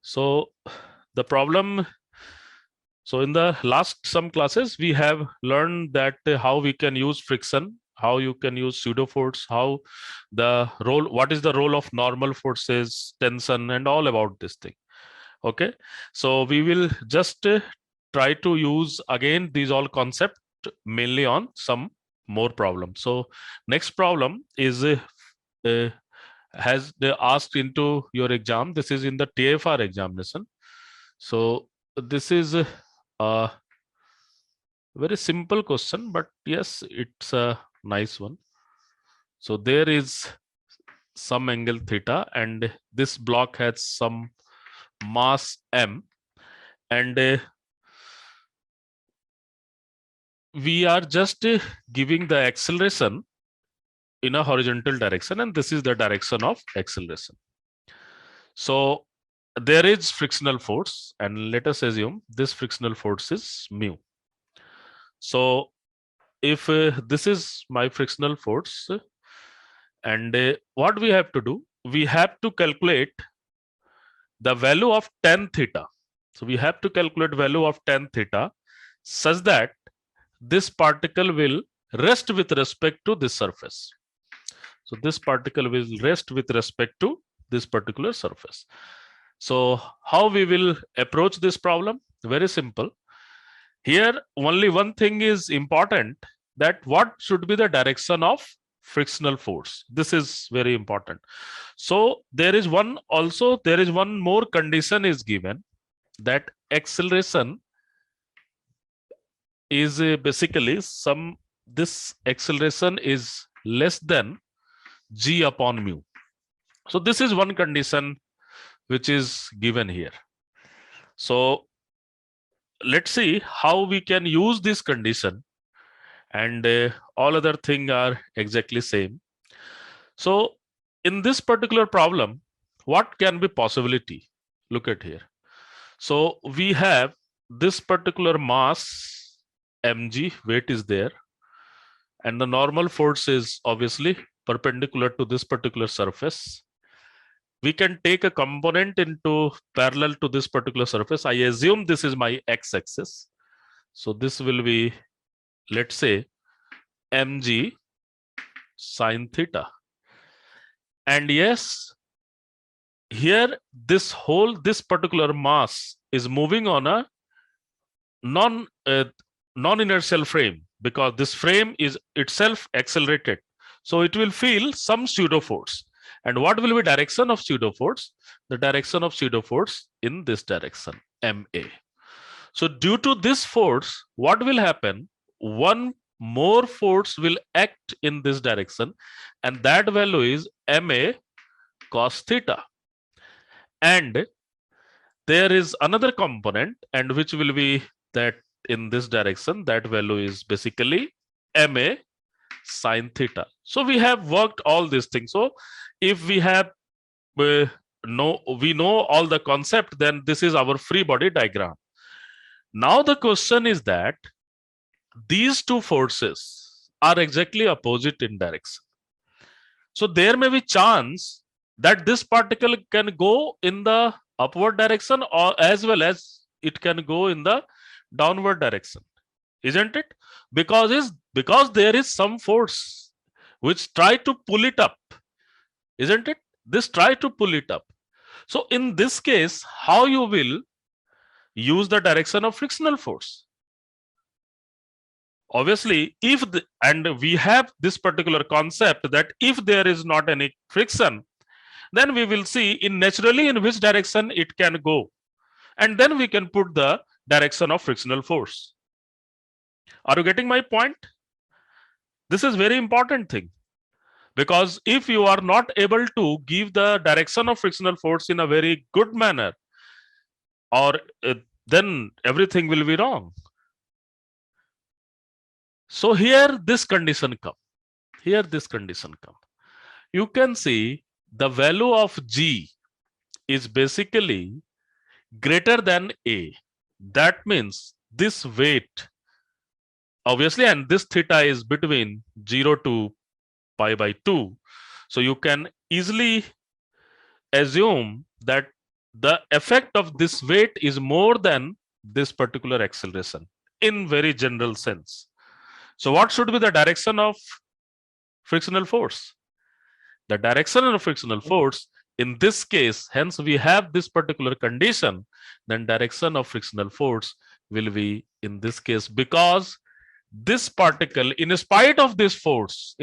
So the problem, so in the last some classes, we have learned that how we can use friction, how you can use pseudo force, how the role, what is the role of normal forces, tension, and all about this thing. Okay, so we will just try to use again these all concept mainly on some more problems. So next problem is uh, has they asked into your exam. This is in the TFR examination. So this is a very simple question, but yes, it's a nice one. So there is some angle theta, and this block has some mass m, and we are just giving the acceleration in a horizontal direction, and this is the direction of acceleration. So there is frictional force, and let us assume this frictional force is mu. So if this is my frictional force, and what we have to do, we have to calculate the value of tan theta. So we have to calculate value of tan theta such that this particle will rest with respect to this surface. So this particle will rest with respect to this particular surface. So how we will approach this problem? Very simple. Here only one thing is important, that what should be the direction of frictional force. This is very important. So there is one more condition is given, that acceleration is basically this acceleration is less than g upon mu. So this is one condition which is given here. So let's see how we can use this condition, and all other things are exactly same. So in this particular problem, what can be possibility? Look at here. So we have this particular mass mg, weight is there, and the normal force is obviously perpendicular to this particular surface. We can take a component into parallel to this particular surface. I assume this is my x-axis. So this will be, let's say, mg sine theta. And yes, here this particular mass is moving on a non-inertial frame, because this frame is itself accelerated. So it will feel some pseudo force. And what will be direction of pseudo force? The direction of pseudo force in this direction, MA. So due to this force, what will happen? One more force will act in this direction, and that value is MA cos theta. And there is another component, and which will be that in this direction, that value is basically MA sine theta. So we have worked all these things. So if we have we know all the concept, then this is our free body diagram. Now the question is that these two forces are exactly opposite in direction. So there may be chance that this particle can go in the upward direction, or as well as it can go in the downward direction, isn't it? Because there is some force which try to pull it up, isn't it? This try to pull it up. So in this case, how you will use the direction of frictional force? Obviously, and we have this particular concept that if there is not any friction, then we will see in naturally in which direction it can go, and then we can put the direction of frictional force. Are you getting my point? This is very important thing, because if you are not able to give the direction of frictional force in a very good manner, or then everything will be wrong. So here this condition come. You can see the value of G is basically greater than A. That means this weight, obviously, and this theta is between 0 to pi by 2. So you can easily assume that the effect of this weight is more than this particular acceleration in very general sense. So what should be the direction of frictional force? The direction of frictional force in this case, hence we have this particular condition, then direction of frictional force will be in this case, because this particle, in spite of this force,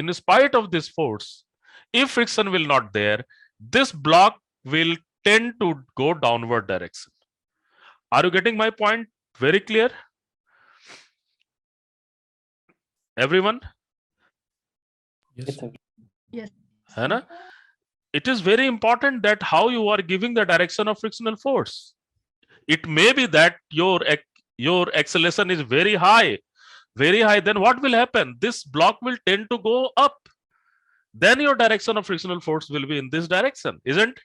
if friction will not there, this block will tend to go downward direction. Are you getting my point? Very clear? Everyone? Yes, sir. Yes. है ना? It is very important that how you are giving the direction of frictional force. It may be that your acceleration is very high, then what will happen? This block will tend to go up. Then your direction of frictional force will be in this direction, isn't it?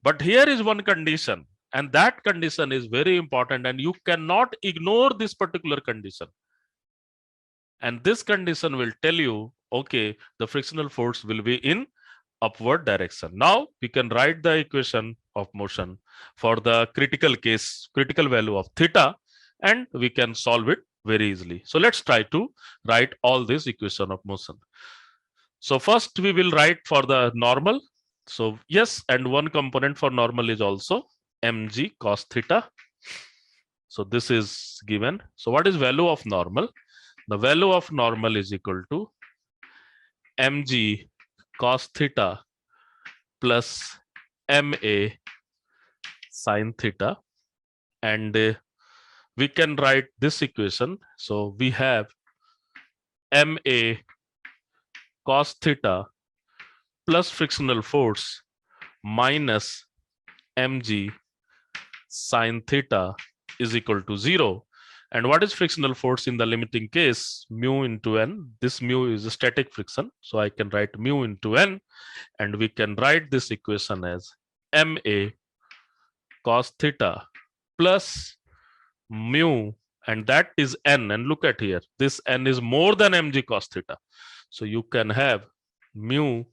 But here is one condition, and that condition is very important, and you cannot ignore this particular condition. And this condition will tell you, okay, the frictional force will be in upward direction. Now we can write the equation of motion for the critical case, critical value of theta, and we can solve it very easily. So let's try to write all this equation of motion. So first we will write for the normal. So yes, and one component for normal is also mg cos theta. So this is given. So what is value of normal? The value of normal is equal to mg cos theta plus ma sin theta, and we can write this equation. So we have ma cos theta plus frictional force minus mg sin theta is equal to 0. And what is frictional force in the limiting case? Mu into n. This mu is a static friction, so I can write mu into n, and we can write this equation as ma cos theta plus mu, and that is n. And look at here, this n is more than mg cos theta, so you can have mu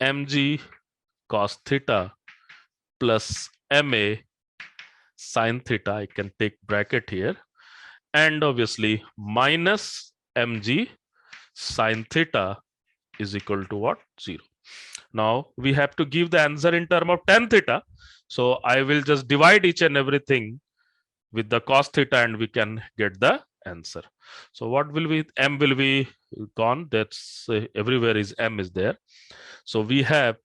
mg cos theta plus ma sin theta. I can take bracket here, and obviously minus mg sin theta is equal to what? 0. Now we have to give the answer in term of tan theta, so I will just divide each and everything with the cos theta, and we can get the answer. So what will be? M will be gone. That's everywhere is m is there. So we have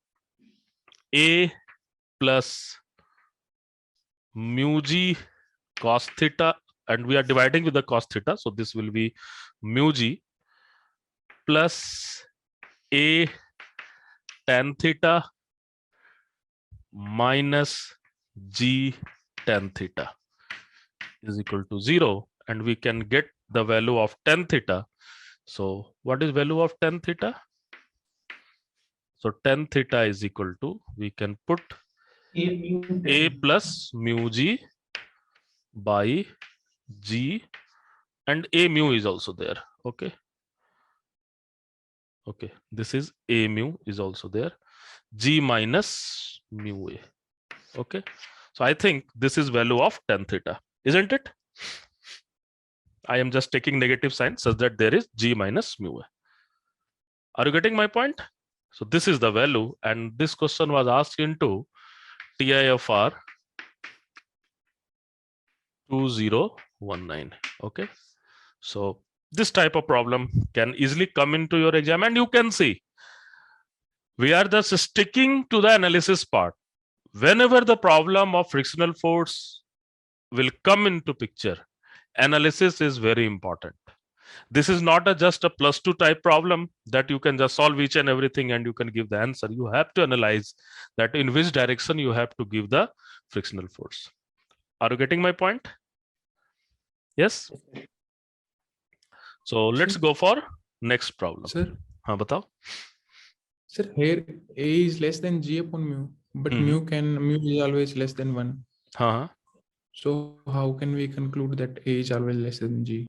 a plus mu g cos theta, and we are dividing with the cos theta, so this will be mu g plus a tan theta minus g tan theta is equal to 0, and we can get the value of tan theta. So what is value of tan theta? So tan theta is equal to, we can put a plus mu g by g, and a mu is also there. Okay, this is a mu is also there, g minus mu a. Okay, so I think this is value of tan theta, isn't it? I am just taking negative sign such that there is g minus mu a. Are you getting my point? So this is the value, and this question was asked into TIFR 2019. Okay, so this type of problem can easily come into your exam, and you can see we are just sticking to the analysis part. Whenever the problem of frictional force will come into picture, analysis is very important. This is not just a +2 type problem that you can just solve each and everything and you can give the answer. You have to analyze that in which direction you have to give the frictional force. Are you getting my point? Yes. So let's go for next problem. Sir. हाँ बताओ. Sir, here A is less than G upon mu, but mu is always less than 1. हाँ. So how can we conclude that A is always less than G?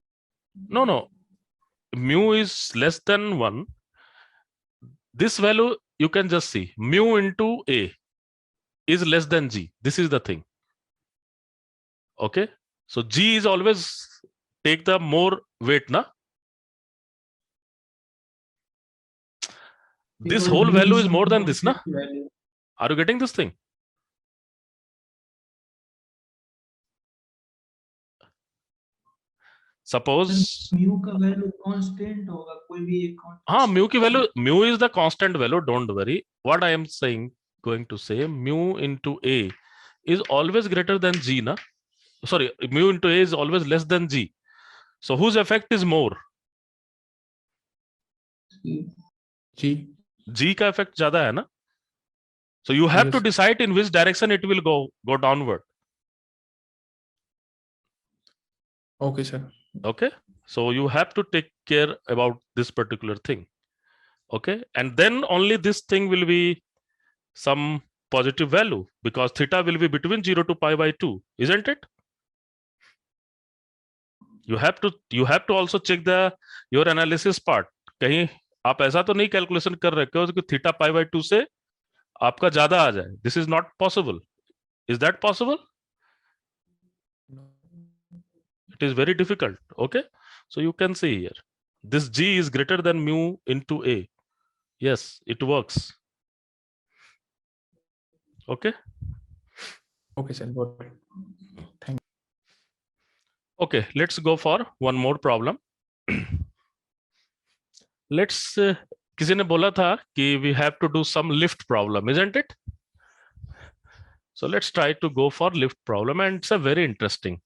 No. Mu is less than 1. This value you can just see mu into A. is less than G. This is the thing. Okay. So G is always take the more weight, na? This Because whole mu value is some more than this, na? constant value. Are you getting this thing? Suppose mu का value constant होगा, कोई भी एक हाँ, mu की value, mu is the constant value, don't worry. What I am saying, going to say, mu into A is always greater than G, na? Sorry, mu into A is always less than G. So whose effect is more? G. G का effect ज्यादा है ना? So you have to Yes. decide in which direction it will go downward. Okay, sir. Okay, so you have to take care about this particular thing. Okay, and then only this thing will be some positive value, because theta will be between 0 to pi by 2, isn't it? You have to also check your analysis part. कहीं आप ऐसा तो नहीं calculation कर रहे हो कि theta pi by 2 से आपका ज्यादा आ जाए. This is not possible. Is that possible? No. It is very difficult. Okay, so you can see here, this G is greater than mu into A. Yes, it works. Okay. Okay, sir. Got it. Thank you. Okay, let's go for one more problem. Let's किसी ने बोला था कि we have to do some lift problem, isn't it? So let's try to go for lift problem, and it's a very interesting.